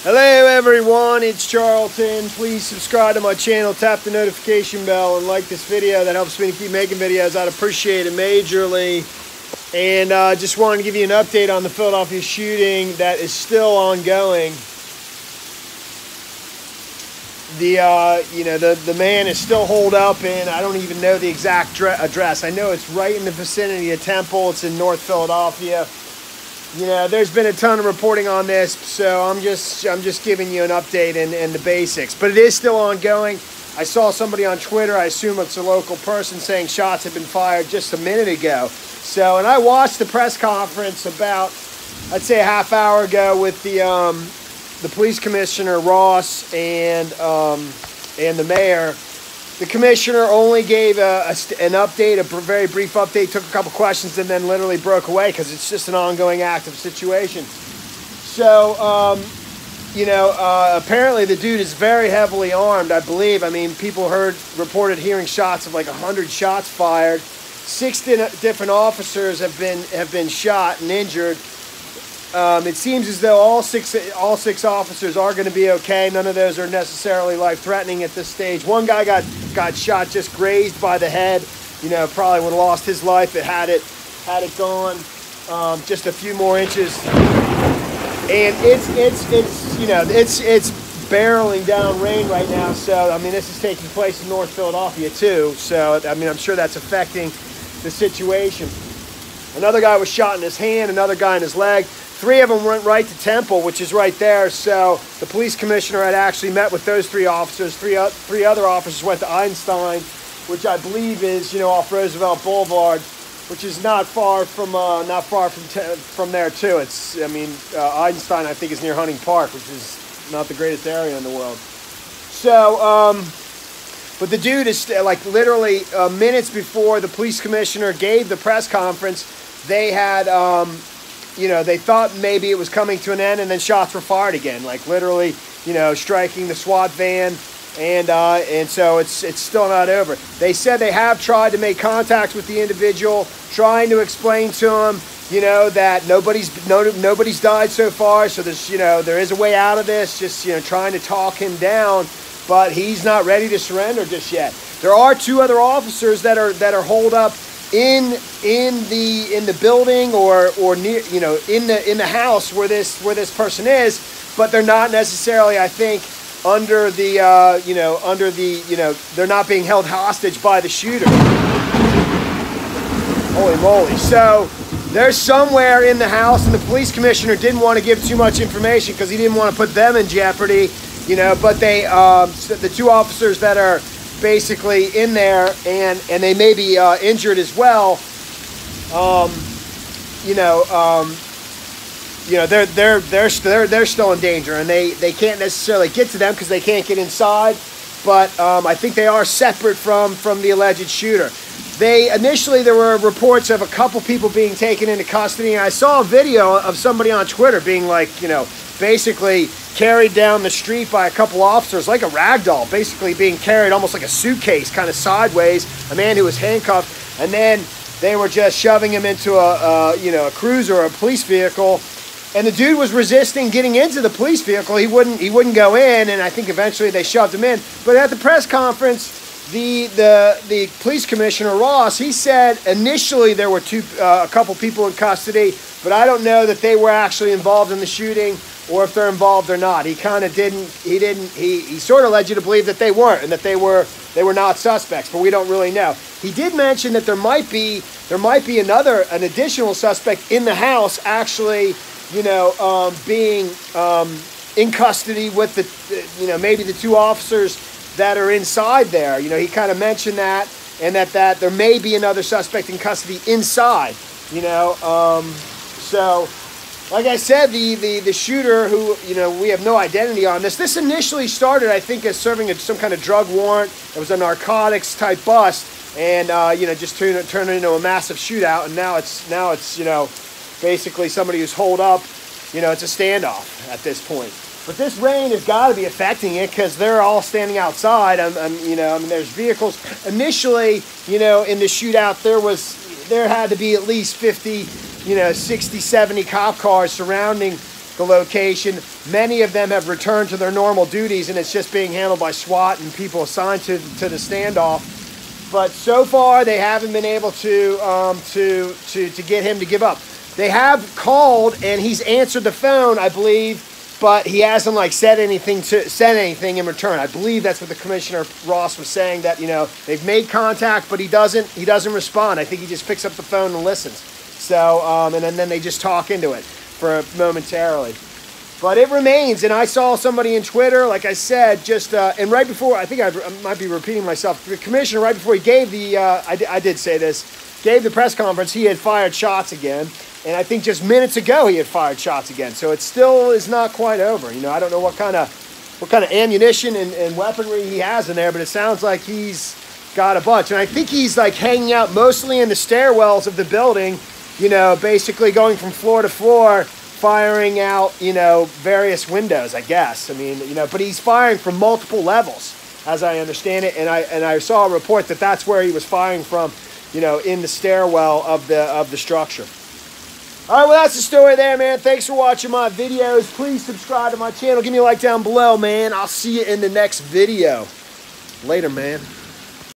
Hello everyone, it's Charlton. Please subscribe to my channel, tap the notification bell, and like this video. That helps me to keep making videos. I'd appreciate it majorly. And just wanted to give you an update on the Philadelphia shooting that is still ongoing. The man is still holed up in, I don't even know the exact address. I know it's right in the vicinity of Temple. It's in North Philadelphia. There's been a ton of reporting on this, so I'm just giving you an update and the basics. But it is still ongoing. I saw somebody on Twitter, I assume it's a local person, saying shots had been fired just a minute ago. So, and I watched the press conference about, I'd say a half hour ago, with the police commissioner, Ross, and the mayor. The commissioner only gave an update, a very brief update, took a couple questions, and then literally broke away because it's just an ongoing active situation. So, apparently the dude is very heavily armed, I believe. I mean, people reported hearing shots of like 100 shots fired. 6 different officers have been shot and injured. It seems as though all six officers are going to be okay. None of those are necessarily life-threatening at this stage. One guy got shot, just grazed by the head. Probably would have lost his life had it gone just a few more inches. And it's barreling down rain right now. So I mean, this is taking place in North Philadelphia too. So I mean, I'm sure that's affecting the situation. Another guy was shot in his hand. Another guy in his leg. 3 of them went right to Temple, which is right there. So the police commissioner had actually met with those 3 officers. Three other officers went to Einstein, which I believe is off Roosevelt Boulevard, which is not far from there too. It's Einstein, I think, is near Hunting Park, which is not the greatest area in the world. So but the dude is like literally minutes before the police commissioner gave the press conference, they had they thought maybe it was coming to an end, and then shots were fired again, like literally, striking the SWAT van, and so it's still not over. They said they have tried to make contact with the individual, trying to explain to him, that nobody's died so far, so there's there is a way out of this. Just trying to talk him down, but he's not ready to surrender just yet. There are 2 other officers that are holed up in the building or near in the house where this person is, but they're not necessarily, I think, under the they're not being held hostage by the shooter. Holy moly. So they're somewhere in the house, and the police commissioner didn't want to give too much information because he didn't want to put them in jeopardy, but they the 2 officers that are basically in there, and they may be injured as well. They're still in danger, and they can't necessarily get to them because they can't get inside. But I think they are separate from the alleged shooter. Initially there were reports of a couple people being taken into custody, and I saw a video of somebody on Twitter being like, basically carried down the street by a couple officers, like a rag doll, basically being carried almost like a suitcase, kind of sideways. A man who was handcuffed, and then they were just shoving him into a cruiser or a police vehicle. And the dude was resisting getting into the police vehicle. He wouldn't go in, and I think eventually they shoved him in. But at the press conference, the police commissioner, Ross, he said initially there were a couple people in custody, but I don't know that they were actually involved in the shooting, or if they're involved or not. He kind of he sort of led you to believe that they weren't, and that they were not suspects, but we don't really know. He did mention that there might be an additional suspect in the house, actually, being in custody with the maybe the 2 officers that are inside there. He kind of mentioned that, and that there may be another suspect in custody inside. So like I said, the shooter, who we have no identity on this. This initially started, I think, as serving some kind of drug warrant. It was a narcotics type bust, and just turned into a massive shootout. And now it's basically somebody who's holed up. It's a standoff at this point. But this rain has got to be affecting it, because they're all standing outside. There's vehicles. Initially, in the shootout, there had to be at least 50, 60, 70 cop cars surrounding the location. Many of them have returned to their normal duties, and it's just being handled by SWAT and people assigned to the standoff. But so far, they haven't been able to get him to give up. They have called, and he's answered the phone, I believe, but he hasn't like said anything in return. I believe that's what the Commissioner Ross was saying, that, you know, they've made contact, but he doesn't respond. I think he just picks up the phone and listens. So and then they just talk into it for momentarily. But it remains, and I saw somebody in Twitter, like I said, just, and right before, I think I might be repeating myself, the Commissioner, right before he gave the, I did say this, gave the press conference, he had fired shots again, and I think just minutes ago he had fired shots again, so it still is not quite over. You know, I don't know what kind of ammunition and weaponry he has in there, but it sounds like he's got a bunch, and I think he's like hanging out mostly in the stairwells of the building, you know, basically going from floor to floor, firing out, you know, various windows, I guess. I mean, you know, but he's firing from multiple levels, as I understand it. And I saw a report that that's where he was firing from, you know, in the stairwell of the structure. All right, well, that's the story there, man. Thanks for watching my videos. Please subscribe to my channel. Give me a like down below, man. I'll see you in the next video. Later, man.